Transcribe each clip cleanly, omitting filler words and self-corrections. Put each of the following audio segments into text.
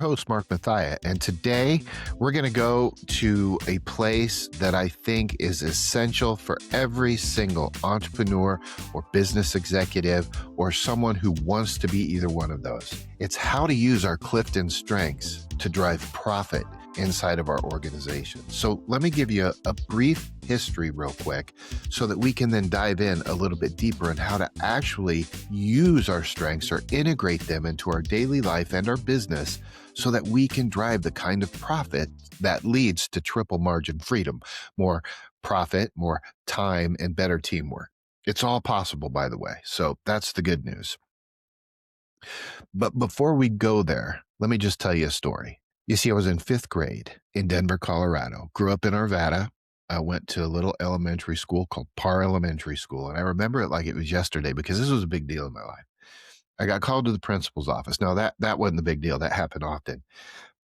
Host Mark Mathia, and today we're going to go to a place that I think is essential for every single entrepreneur or business executive or someone who wants to be either one of those. It's how to use our Clifton strengths to drive profit inside of our organization. So let me give you a brief history real quick so that we can then dive in a little bit deeper on how to actually use our strengths or integrate them into our daily life and our business so that we can drive the kind of profit that leads to triple margin freedom, more profit, more time, and better teamwork. It's all possible, by the way. So that's the good news. But before we go there, let me just tell you a story. You see, I was in 5th grade in Denver, Colorado, grew up in Arvada. I went to a little elementary school called Parr Elementary School. And I remember it like it was yesterday because this was a big deal in my life. I got called to the principal's office. Now, that wasn't a big deal. That happened often.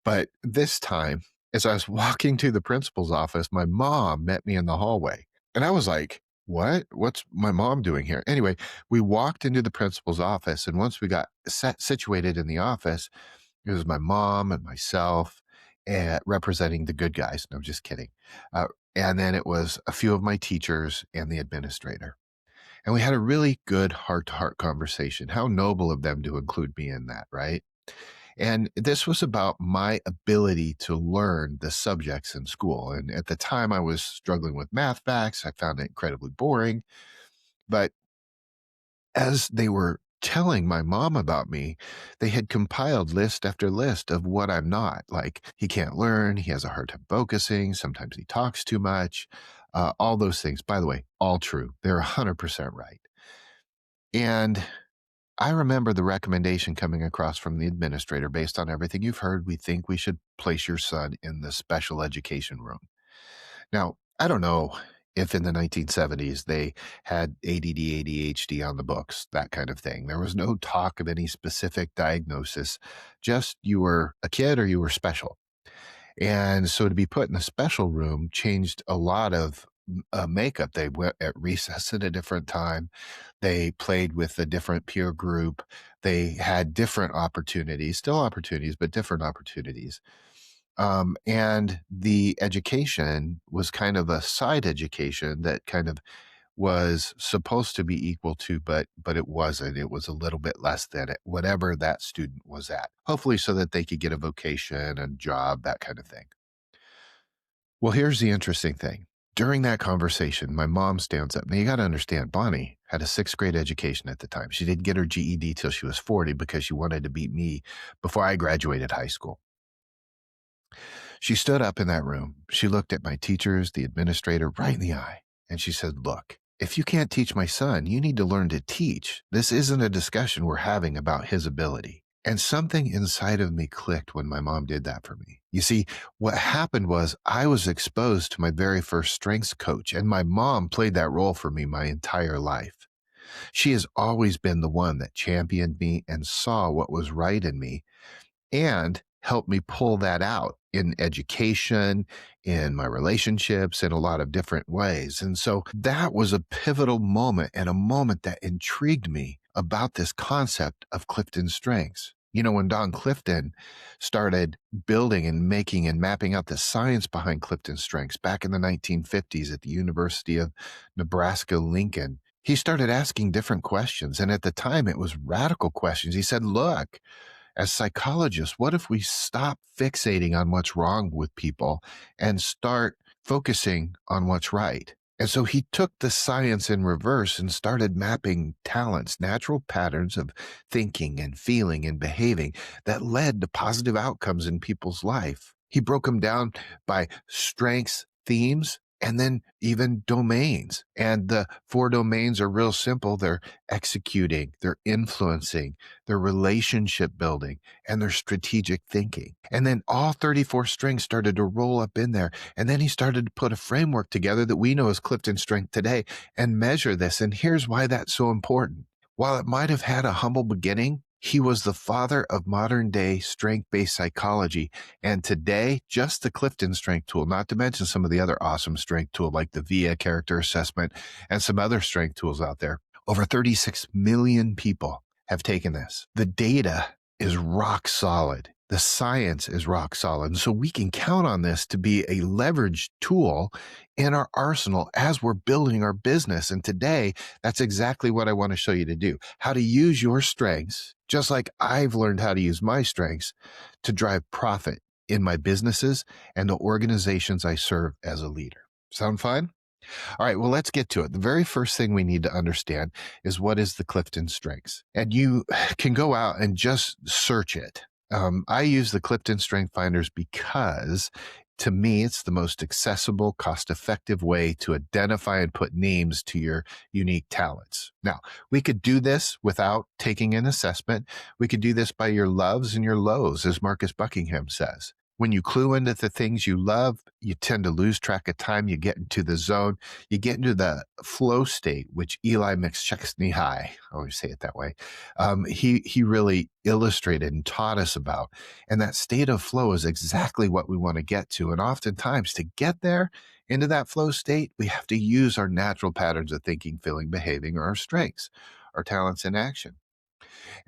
But this time, as I was walking to the principal's office, my mom met me in the hallway. And I was like, what? What's my mom doing here? Anyway, we walked into the principal's office. And once we got situated in the office, it was my mom and myself representing the good guys. No, I'm just kidding. And then it was a few of my teachers and the administrator. And we had a really good heart-to-heart conversation. How noble of them to include me in that, right? And this was about my ability to learn the subjects in school. And at the time, I was struggling with math facts. I found it incredibly boring. But as they were telling my mom about me, they had compiled list after list of what I'm not. Like, he can't learn, he has a hard time focusing, sometimes he talks too much, all those things. By the way, all true. They're 100% right. And I remember the recommendation coming across from the administrator based on everything you've heard. We think we should place your son in the special education room. Now, I don't know if in the 1970s they had ADD, ADHD on the books, that kind of thing. There was no talk of any specific diagnosis, just you were a kid or you were special. And so to be put in a special room changed a lot of makeup. They went at recess at a different time. They played with a different peer group. They had different opportunities, still opportunities, but different opportunities. And the education was kind of a side education that kind of was supposed to be equal to, but it wasn't. It was a little bit less than it, whatever that student was at, hopefully so that they could get a vocation and job, that kind of thing. Well, here's the interesting thing. During that conversation, my mom stands up. Now, you got to understand, Bonnie had a 6th grade education at the time. She didn't get her GED till she was 40 because she wanted to beat me before I graduated high school. She stood up in that room. She looked at my teachers, the administrator, right in the eye. And she said, look, if you can't teach my son, you need to learn to teach. This isn't a discussion we're having about his ability. And something inside of me clicked when my mom did that for me. You see, what happened was I was exposed to my very first strengths coach, and my mom played that role for me my entire life. She has always been the one that championed me and saw what was right in me and helped me pull that out in education, in my relationships, in a lot of different ways. And so that was a pivotal moment and a moment that intrigued me about this concept of Clifton strengths. You know, when Don Clifton started building and making and mapping out the science behind Clifton strengths back in the 1950s at the University of Nebraska-Lincoln, he started asking different questions. And at the time, it was radical questions. He said, look, as psychologists, what if we stop fixating on what's wrong with people and start focusing on what's right? And so he took the science in reverse and started mapping talents, natural patterns of thinking and feeling and behaving that led to positive outcomes in people's life. He broke them down by strengths, themes, and then even domains. And the 4 domains are real simple. They're executing, they're influencing, they're relationship building, and they're strategic thinking. And then all 34 strengths started to roll up in there. And then he started to put a framework together that we know as Clifton Strength today and measure this. And here's why that's so important. While it might have had a humble beginning, he was the father of modern day strength-based psychology. And today, just the Clifton Strength tool, not to mention some of the other awesome strength tools like the VIA character assessment and some other strength tools out there. Over 36 million people have taken this. The data is rock solid. The science is rock solid. So we can count on this to be a leverage tool in our arsenal as we're building our business. And today, that's exactly what I want to show you to do, how to use your strengths, just like I've learned how to use my strengths to drive profit in my businesses and the organizations I serve as a leader. Sound fine? All right, well, let's get to it. The very first thing we need to understand is what is the Clifton Strengths. And you can go out and just search it. I use the Clifton Strength Finders because to me, it's the most accessible, cost-effective way to identify and put names to your unique talents. Now, we could do this without taking an assessment. We could do this by your loves and your lows, as Marcus Buckingham says. When you clue into the things you love, you tend to lose track of time. You get into the zone. You get into the flow state, which Eli McChesney High, I always say it that way. He really illustrated and taught us about. And that state of flow is exactly what we want to get to. And oftentimes to get there into that flow state, we have to use our natural patterns of thinking, feeling, behaving, or our strengths, our talents in action.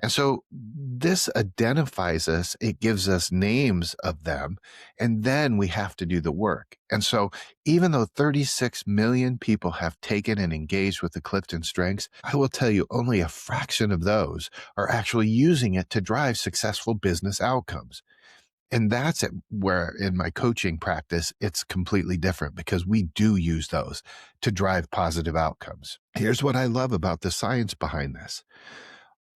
And so this identifies us, it gives us names of them, and then we have to do the work. And so even though 36 million people have taken and engaged with the Clifton Strengths, I will tell you only a fraction of those are actually using it to drive successful business outcomes. And that's where in my coaching practice, it's completely different because we do use those to drive positive outcomes. Here's what I love about the science behind this.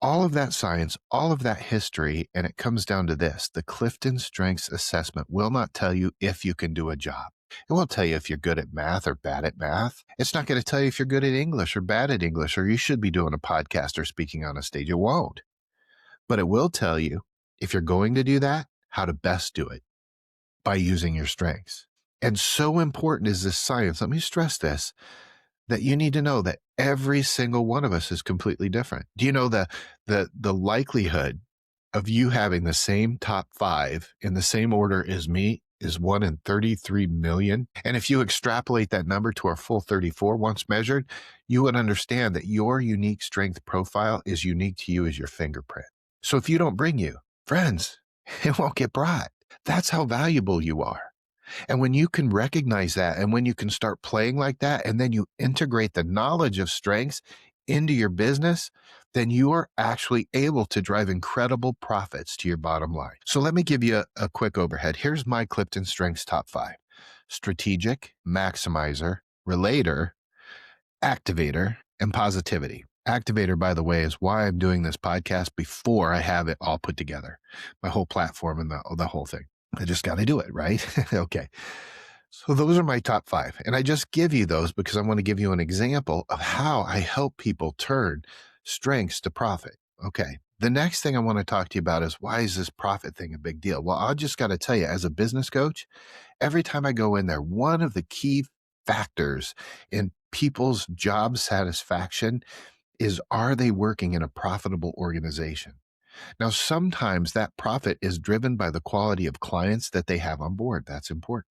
All of that science, all of that history, and it comes down to this. The Clifton Strengths Assessment will not tell you if you can do a job. It won't tell you if you're good at math or bad at math. It's not going to tell you if you're good at English or bad at English, or you should be doing a podcast or speaking on a stage. It won't. But it will tell you if you're going to do that, how to best do it by using your strengths. And so important is this science. Let me stress this, that you need to know that every single one of us is completely different. Do you know the likelihood of you having the same top 5 in the same order as me is 1 in 33 million? And if you extrapolate that number to our full 34 once measured, you would understand that your unique strength profile is unique to you as your fingerprint. So if you don't bring you, friends, it won't get brought. That's how valuable you are. And when you can recognize that, and when you can start playing like that, and then you integrate the knowledge of strengths into your business, then you are actually able to drive incredible profits to your bottom line. So let me give you a quick overhead. Here's my Clifton Strengths top 5. Strategic, maximizer, relator, activator, and positivity. Activator, by the way, is why I'm doing this podcast before I have it all put together, my whole platform and the whole thing. I just got to do it, right? Okay. So those are my top 5. And I just give you those because I want to give you an example of how I help people turn strengths to profit. Okay. The next thing I want to talk to you about is, why is this profit thing a big deal? Well, I just got to tell you, as a business coach, every time I go in there, one of the key factors in people's job satisfaction is, are they working in a profitable organization? Now, sometimes that profit is driven by the quality of clients that they have on board. That's important.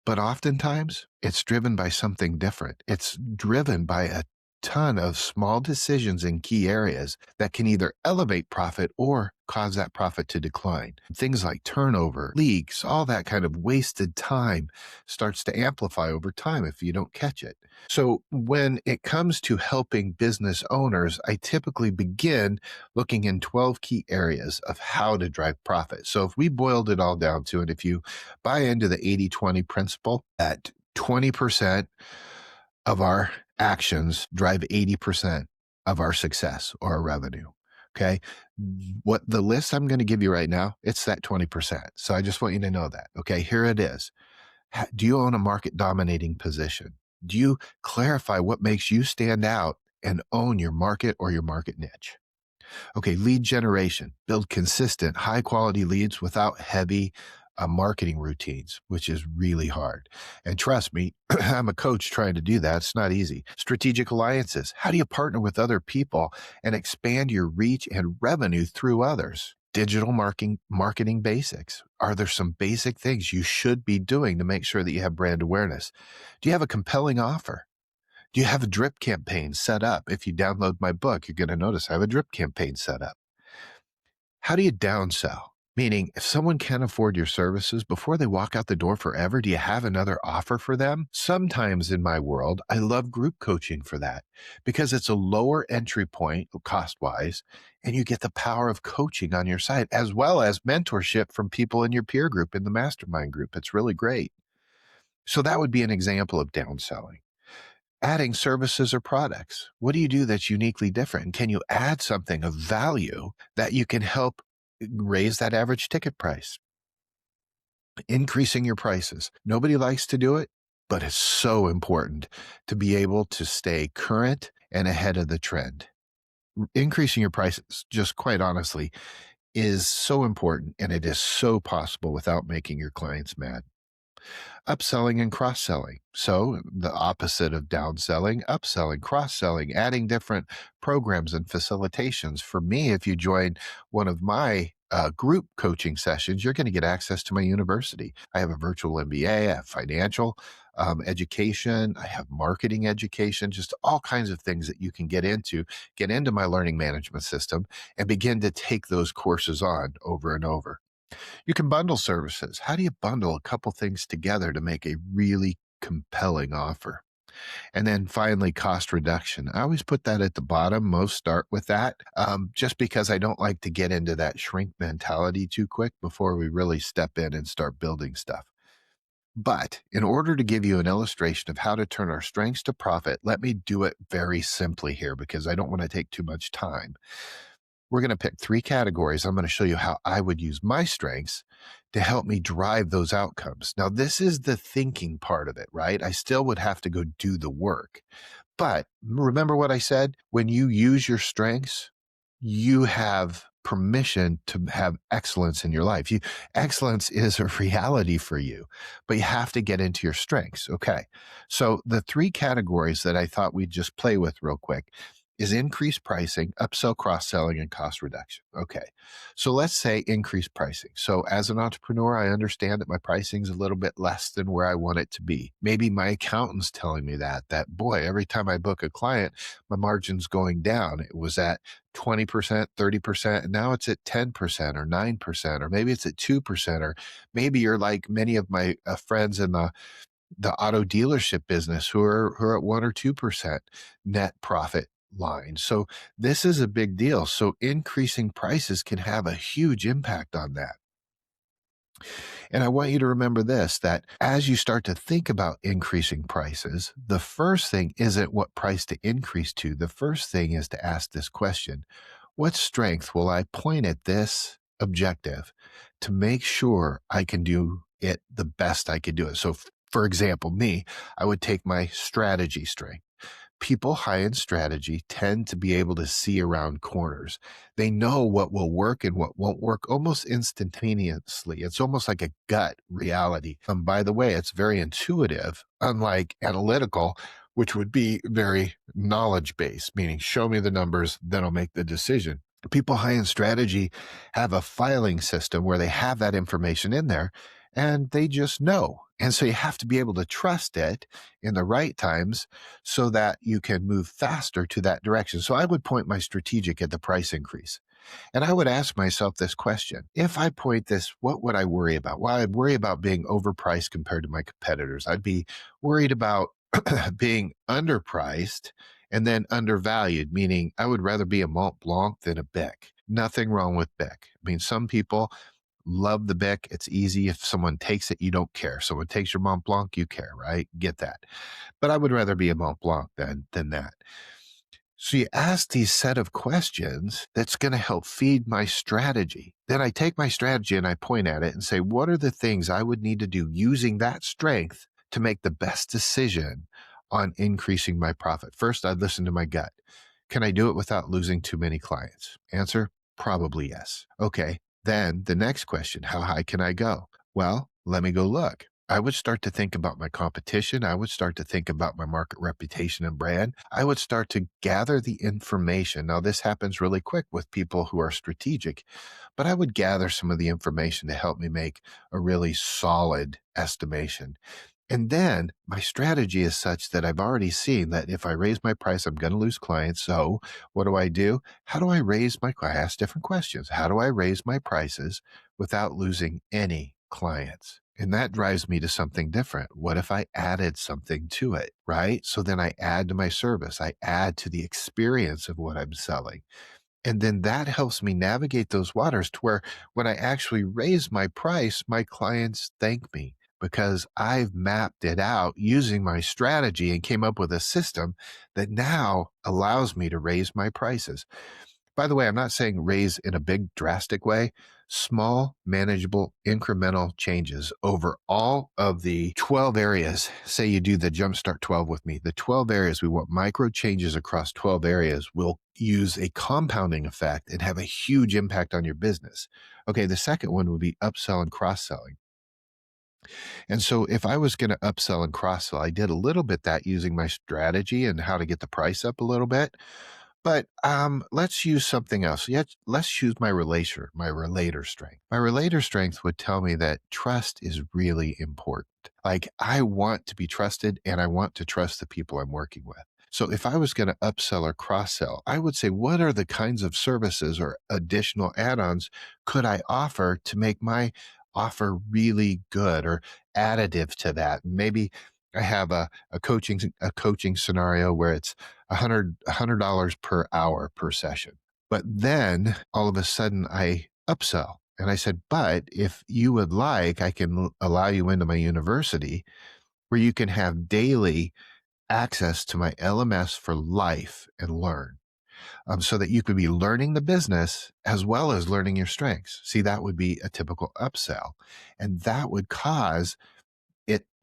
But oftentimes it's driven by something different. It's driven by a ton of small decisions in key areas that can either elevate profit or cause that profit to decline. Things like turnover, leaks, all that kind of wasted time starts to amplify over time if you don't catch it. So when it comes to helping business owners, I typically begin looking in 12 key areas of how to drive profit. So if we boiled it all down to it, if you buy into the 80-20 principle, at 20% of our actions drive 80% of our success or our revenue. Okay. What the list I'm going to give you right now, it's that 20%. So I just want you to know that. Okay. Here it is. Do you own a market dominating position? Do you clarify what makes you stand out and own your market or your market niche? Okay. Lead generation, build consistent, high quality leads without heavy marketing routines, which is really hard. And trust me, I'm a coach trying to do that. It's not easy. Strategic alliances. How do you partner with other people and expand your reach and revenue through others? Digital marketing basics. Are there some basic things you should be doing to make sure that you have brand awareness? Do you have a compelling offer? Do you have a drip campaign set up? If you download my book, you're going to notice I have a drip campaign set up. How do you downsell? Meaning, if someone can't afford your services before they walk out the door forever, do you have another offer for them? Sometimes in my world, I love group coaching for that because it's a lower entry point cost wise, and you get the power of coaching on your side as well as mentorship from people in your peer group in the mastermind group. It's really great. So that would be an example of downselling. Adding services or products. What do you do that's uniquely different? Can you add something of value that you can help raise that average ticket price? Increasing your prices. Nobody likes to do it, but it's so important to be able to stay current and ahead of the trend. Increasing your prices, just quite honestly, is so important, and it is so possible without making your clients mad. Upselling and cross-selling. So the opposite of downselling, upselling, cross-selling, adding different programs and facilitations. For me, if you join one of my group coaching sessions, you're going to get access to my university. I have a virtual MBA, I have financial education, I have marketing education, just all kinds of things that you can get into my learning management system and begin to take those courses on over and over. You can bundle services. How do you bundle a couple things together to make a really compelling offer? And then finally, cost reduction. I always put that at the bottom. Most start with that just because I don't like to get into that shrink mentality too quick before we really step in and start building stuff. But in order to give you an illustration of how to turn our strengths to profit, let me do it very simply here because I don't want to take too much time. We're going to pick 3 categories. I'm going to show you how I would use my strengths to help me drive those outcomes. Now, this is the thinking part of it, right? I still would have to go do the work. But remember what I said? When you use your strengths, you have permission to have excellence in your life. Excellence is a reality for you, but you have to get into your strengths. Okay. So the 3 categories that I thought we'd just play with real quick is increased pricing, upsell, cross-selling, and cost reduction. Okay. So let's say increased pricing. So as an entrepreneur, I understand that my pricing is a little bit less than where I want it to be. Maybe my accountant's telling me that boy, every time I book a client, my margin's going down. It was at 20%, 30%, and now it's at 10% or 9%, or maybe it's at 2%, or maybe you're like many of my friends in the auto dealership business who are at 1 or 2% net profit line. So this is a big deal. So increasing prices can have a huge impact on that. And I want you to remember this, that as you start to think about increasing prices, the first thing isn't what price to increase to. The first thing is to ask this question: what strength will I point at this objective to make sure I can do it the best I could do it? So, for example, me, I would take my strategy strength. People high in strategy tend to be able to see around corners. They know what will work and what won't work almost instantaneously. It's almost like a gut reality. And by the way, it's very intuitive, unlike analytical, which would be very knowledge based, meaning show me the numbers, then I'll make the decision. People high in strategy have a filing system where they have that information in there and they just know. And so you have to be able to trust it in the right times so that you can move faster to that direction. So I would point my strategic at the price increase. And I would ask myself this question: if I point this, what would I worry about? Well, I'd worry about being overpriced compared to my competitors. I'd be worried about being underpriced and then undervalued, meaning I would rather be a Mont Blanc than a Bic. Nothing wrong with Bic. I mean, some people love the Bic. It's easy. If someone takes it, you don't care. Someone takes your Mont Blanc, you care, right? Get that. But I would rather be a Mont Blanc than that. So you ask these set of questions that's going to help feed my strategy. Then I take my strategy and I point at it and say, what are the things I would need to do using that strength to make the best decision on increasing my profit? First, I'd listen to my gut. Can I do it without losing too many clients? Answer, probably yes. Okay. Then the next question, how high can I go? Well, let me go look. I would start to think about my competition. I would start to think about my market reputation and brand. I would start to gather the information. Now, this happens really quick with people who are strategic, but I would gather some of the information to help me make a really solid estimation. And then my strategy is such that I've already seen that if I raise my price, I'm going to lose clients. So what do? How do I raise my, I ask different questions. How do I raise my prices without losing any clients. And that drives me to something different. What if I added something to it, right? So then I add to my service, I add to the experience of what I'm selling. And then that helps me navigate those waters to where when I actually raise my price, my clients thank me because I've mapped it out using my strategy and came up with a system that now allows me to raise my prices. By the way, I'm not saying raise in a big drastic way. Small, manageable, incremental changes over all of the 12 areas. Say you do the Jumpstart 12 with me. The 12 areas, we want micro changes across 12 areas will use a compounding effect and have a huge impact on your business. Okay, the second one would be upsell and cross-selling. And so if I was going to upsell and cross-sell, I did a little bit that using my strategy and how to get the price up a little bit. But let's use something else. Let's use my relator strength. My relator strength would tell me that trust is really important. Like I want to be trusted and I want to trust the people I'm working with. So if I was going to upsell or cross sell, I would say, what are the kinds of services or additional add-ons could I offer to make my offer really good or additive to that? Maybe I have a coaching scenario where it's $100 per hour per session. But then all of a sudden I upsell and I said, but if you would like, I can allow you into my university where you can have daily access to my LMS for life and learn. So that you could be learning the business as well as learning your strengths. See, that would be a typical upsell. And that would cause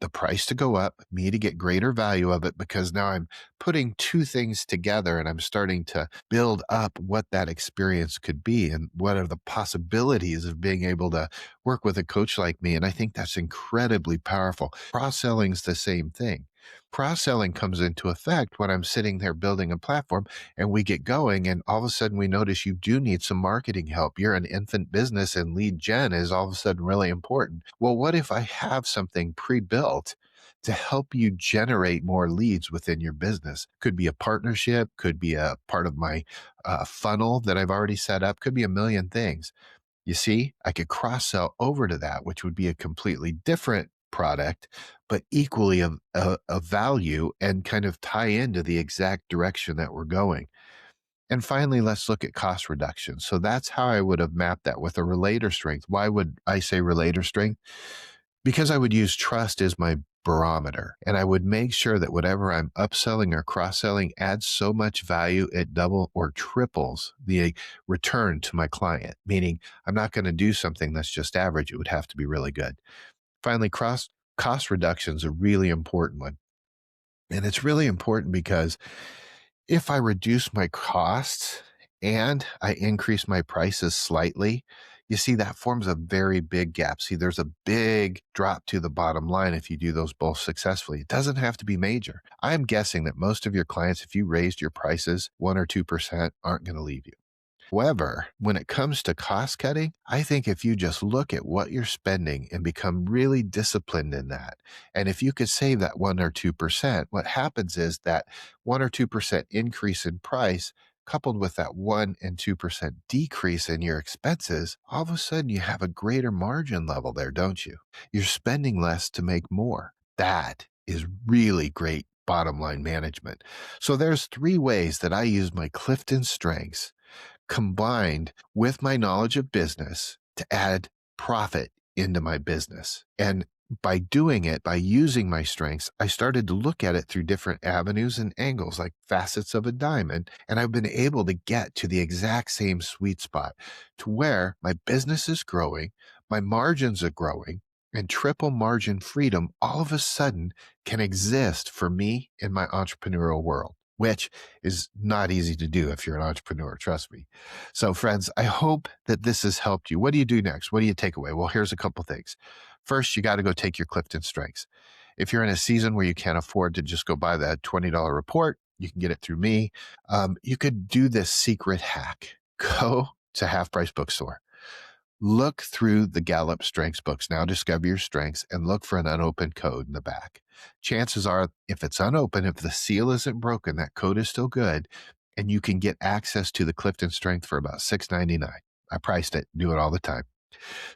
the price to go up, me to get greater value of it because now I'm putting two things together and I'm starting to build up what that experience could be and what are the possibilities of being able to work with a coach like me. And I think that's incredibly powerful. Cross-selling is the same thing. Cross-selling comes into effect when I'm sitting there building a platform and we get going and all of a sudden we notice you do need some marketing help. You're an infant business and lead gen is all of a sudden really important. Well, what if I have something pre-built to help you generate more leads within your business? Could be a partnership, could be a part of my funnel that I've already set up, could be a million things. You see, I could cross-sell over to that, which would be a completely different product, but equally of value and kind of tie into the exact direction that we're going. And finally, let's look at cost reduction. So that's how I would have mapped that with a relator strength. Why would I say relator strength? Because I would use trust as my barometer and I would make sure that whatever I'm upselling or cross-selling adds so much value, it double or triples the return to my client, meaning I'm not going to do something that's just average. It would have to be really good. Finally, cost reduction is a really important one. And it's really important because if I reduce my costs and I increase my prices slightly, you see that forms a very big gap. See, there's a big drop to the bottom line if you do those both successfully. It doesn't have to be major. I'm guessing that most of your clients, if you raised your prices 1 or 2%, aren't going to leave you. However, when it comes to cost cutting, I think if you just look at what you're spending and become really disciplined in that, and if you could save that 1 or 2%, what happens is that 1 or 2% increase in price coupled with that 1 and 2% decrease in your expenses, all of a sudden you have a greater margin level there, don't you? You're spending less to make more. That is really great bottom line management. So there's 3 ways that I use my Clifton Strengths combined with my knowledge of business to add profit into my business. And by doing it, by using my strengths, I started to look at it through different avenues and angles, like facets of a diamond. And I've been able to get to the exact same sweet spot to where my business is growing, my margins are growing, and triple margin freedom all of a sudden can exist for me in my entrepreneurial world, which is not easy to do if you're an entrepreneur, trust me. So friends, I hope that this has helped you. What do you do next? What do you take away? Well, here's a couple things. First, you got to go take your Clifton Strengths. If you're in a season where you can't afford to just go buy that $20 report, you can get it through me. You could do this secret hack. Go to Half Price Bookstore. Look through the Gallup Strengths books, Now Discover Your Strengths, and look for an unopened code in the back. Chances are, if it's unopened, if the seal isn't broken, that code is still good, and you can get access to the Clifton Strength for about $6.99. I priced it, do it all the time.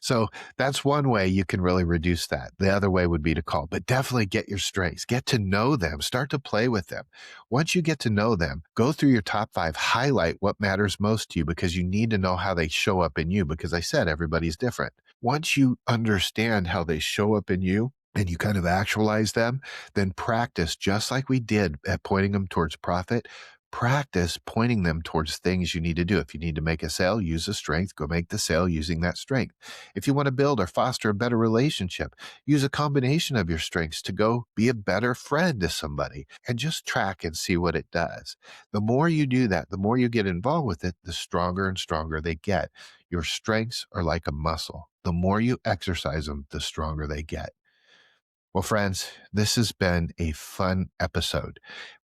So that's one way you can really reduce that. The other way would be to call, but definitely get your strengths, get to know them, start to play with them. Once you get to know them, go through your top 5, highlight what matters most to you because you need to know how they show up in you. Because I said, everybody's different. Once you understand how they show up in you, and you kind of actualize them, then practice just like we did at pointing them towards profit. Practice pointing them towards things you need to do. If you need to make a sale, use a strength, go make the sale using that strength. If you want to build or foster a better relationship, use a combination of your strengths to go be a better friend to somebody and just track and see what it does. The more you do that, the more you get involved with it, the stronger and stronger they get. Your strengths are like a muscle. The more you exercise them, the stronger they get. Well, friends, this has been a fun episode.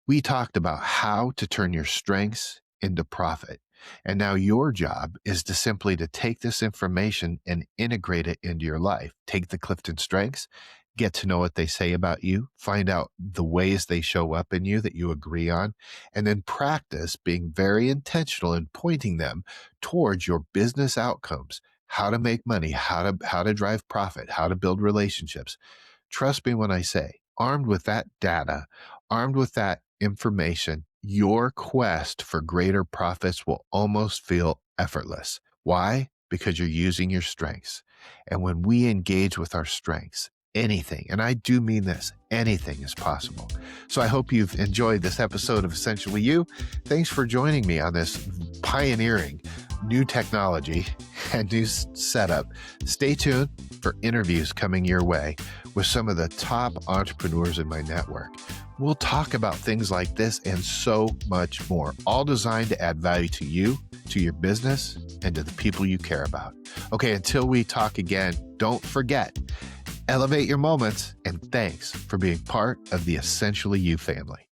We talked about how to turn your strengths into profit. And now your job is to simply to take this information and integrate it into your life. Take the Clifton Strengths, get to know what they say about you, find out the ways they show up in you that you agree on, and then practice being very intentional in pointing them towards your business outcomes, how to make money, how to drive profit, how to build relationships. Trust me when I say, armed with that data, armed with that information, your quest for greater profits will almost feel effortless. Why? Because you're using your strengths. And when we engage with our strengths, anything, and I do mean this, anything is possible. So I hope you've enjoyed this episode of Essentially You. Thanks for joining me on this pioneering new technology and new setup. Stay tuned for interviews coming your way with some of the top entrepreneurs in my network. We'll talk about things like this and so much more, all designed to add value to you, to your business, and to the people you care about. Okay, until we talk again, don't forget, elevate your moments, and thanks for being part of the Essentially You family.